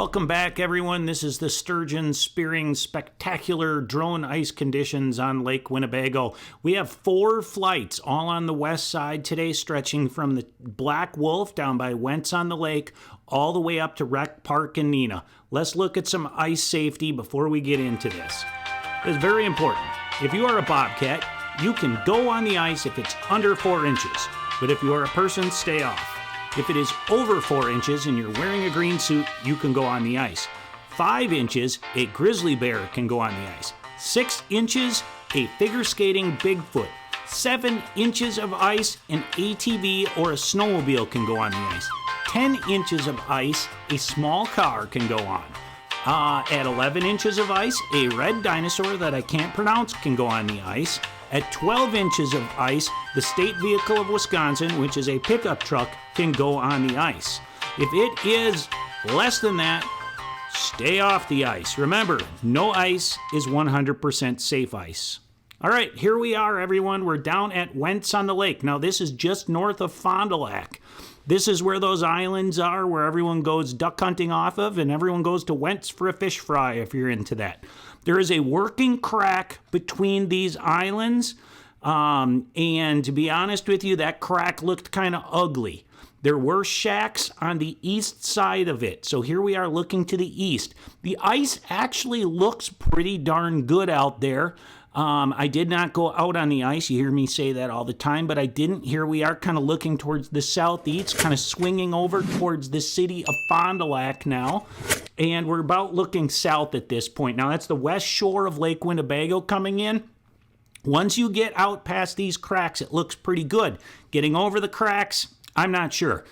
Welcome back, everyone. This is the Sturgeon spearing spectacular drone ice conditions on Lake Winnebago. We have 4 flights all on the west side today, stretching from the Black Wolf down by Wendt on the lake all the way up to Rec Park and Neenah. Let's look at some ice safety before we get into this. It's very important. If you are a bobcat, you can go on the ice if it's under 4 inches, but if you are a person, stay off. If it is over 4 inches and you're wearing a green suit, you can go on the ice. 5 inches, a grizzly bear can go on the ice. 6 inches, a figure skating Bigfoot. 7 inches of ice, an ATV or a snowmobile can go on the ice. 10 inches of ice, a small car can go on. At 11 inches of ice, a red dinosaur that I can't pronounce can go on the ice. At 12 inches of ice, the state vehicle of Wisconsin, which is a pickup truck, can go on the ice. If it is less than that, stay off the ice. Remember, no ice is 100% safe ice. All right, here we are, everyone. We're down at Wendt on the lake. Now, this is just north of Fond du Lac. This is where those islands are, where everyone goes duck hunting off of, and everyone goes to Wendt's for a fish fry if you're into that. There is a working crack between these islands, and to be honest with you, that crack looked kind of ugly. There were shacks on the east side of it, so here we are looking to the east. The ice actually looks pretty darn good out there. I did not go out on the ice. You hear me say that all the time, but I didn't. Here we are kind of looking towards the southeast, kind of swinging over towards the city of Fond du Lac now. And we're about looking south at this point. Now, that's the west shore of Lake Winnebago coming in. Once you get out past these cracks, it looks pretty good. Getting over the cracks, I'm not sure.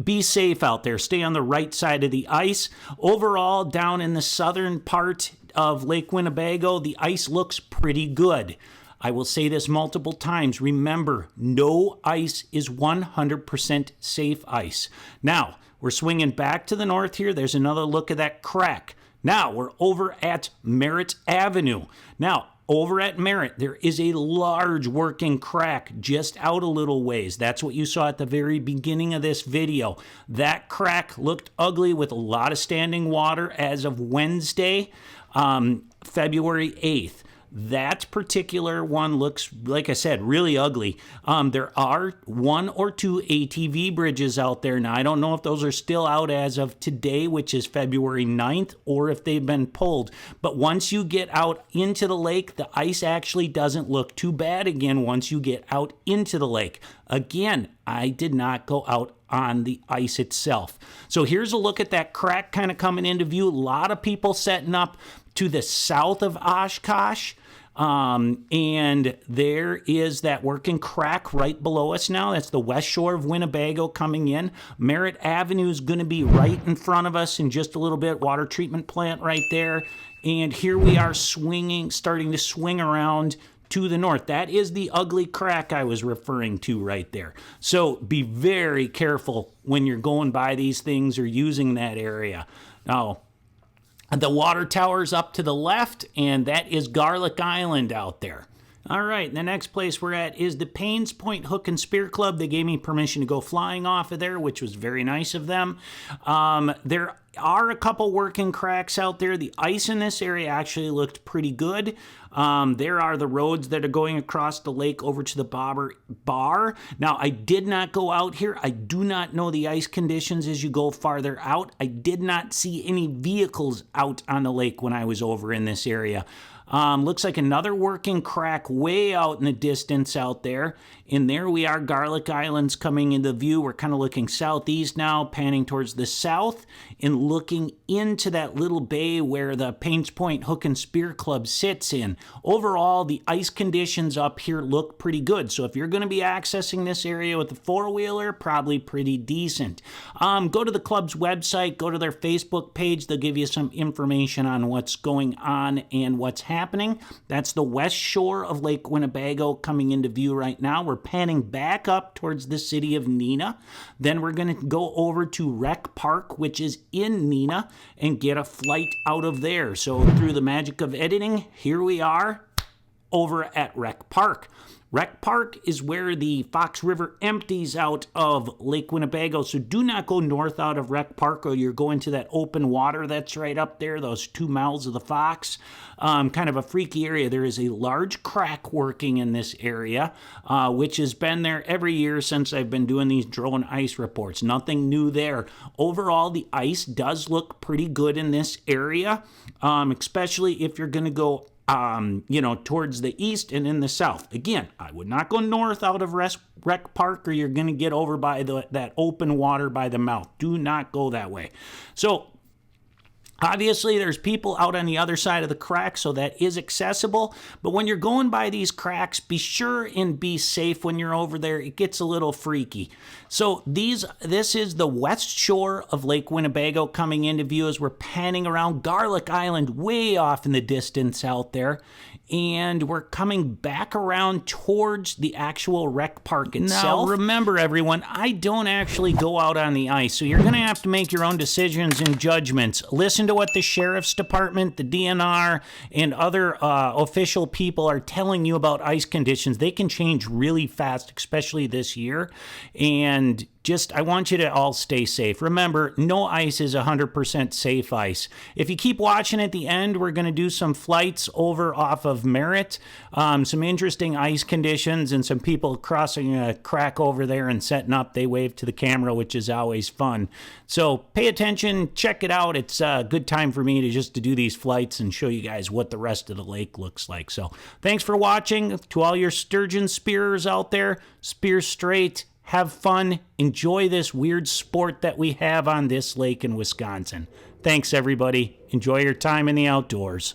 Be safe out there. Stay on the right side of the ice. Overall, down in the southern part of Lake Winnebago, the ice looks pretty good. I will say this multiple times. Remember, no ice is 100% safe ice. Now, we're swinging back to the north here. There's another look at that crack. Now, we're over at Merritt Avenue. Now, over at Merritt, there is a large working crack just out a little ways. That's what you saw at the very beginning of this video. That crack looked ugly with a lot of standing water as of Wednesday, February 8th. That particular one looks, like I said, really ugly. There are 1 or 2 ATV bridges out there. Now, I don't know if those are still out as of today, which is February 9th, or if they've been pulled. But once you get out into the lake, the ice actually doesn't look too bad again once you get out into the lake. Again, I did not go out on the ice itself. So here's a look at that crack kind of coming into view. A lot of people setting up to the south of Oshkosh. And there is that working crack right below us now. That's the west shore of Winnebago coming in. Merritt Avenue is going to be right in front of us in just a little bit. Water treatment plant right there. And here we are starting to swing around to the north. That is the ugly crack I was referring to right there. So be very careful when you're going by these things or using that area. Now, the water tower's up to the left, and that is Garlic Island out there. All right, the next place we're at is the Paynes Point Hook and Spear Club. They gave me permission to go flying off of there, which was very nice of them. There are a couple working cracks out there. The ice in this area actually looked pretty good. There are the roads that are going across the lake over to the Bobber Bar. Now, I did not go out here. I do not know the ice conditions as you go farther out. I did not see any vehicles out on the lake when I was over in this area. Looks like another working crack way out in the distance out there. And there we are, Garlic Island's coming into view. We're kind of looking southeast now, panning towards the south, and looking into that little bay where the Paynes Point Hook and Spear Club sits in. Overall, the ice conditions up here look pretty good. So if you're going to be accessing this area with a four-wheeler, probably pretty decent. Go to the club's website, go to their Facebook page. They'll give you some information on what's going on and what's happening. That's the west shore of Lake Winnebago coming into view right now. We're panning back up towards the city of Neenah. Then we're going to go over to Rec Park, which is in Neenah, and get a flight out of there. So through the magic of editing, here we are over at Rec Park. Rec Park is where the Fox River empties out of Lake Winnebago, so do not go north out of Rec Park or you're going to that open water that's right up there, those 2 mouths of the Fox. Kind of a freaky area. There is a large crack working in this area, which has been there every year since I've been doing these drone ice reports. Nothing new there. Overall, the ice does look pretty good in this area, especially if you're going to go towards the east and in the south. Again, I would not go north out of Rec Park or you're going to get over by that open water by the mouth. Do not go that way. So, obviously, there's people out on the other side of the crack, so that is accessible. But when you're going by these cracks, be sure and be safe when you're over there. It gets a little freaky. So this is the west shore of Lake Winnebago coming into view as we're panning around Garlic Island way off in the distance out there. And we're coming back around towards the actual rec park itself. Now, remember, everyone, I don't actually go out on the ice, so you're going to have to make your own decisions and judgments. Listen to what the Sheriff's Department, the DNR, and other official people are telling you about ice conditions. They can change really fast, especially this year. And I want you to all stay safe. Remember, no ice is 100% safe ice. If you keep watching at the end, we're going to do some flights over off of Merritt, some interesting ice conditions, and some people crossing a crack over there and setting up. They wave to the camera, which is always fun. So pay attention, check it out. It's a good time for me to do these flights and show you guys what the rest of the lake looks like. So thanks for watching. To all your sturgeon spearers out there, spear straight. Have fun. Enjoy this weird sport that we have on this lake in Wisconsin. Thanks, everybody. Enjoy your time in the outdoors.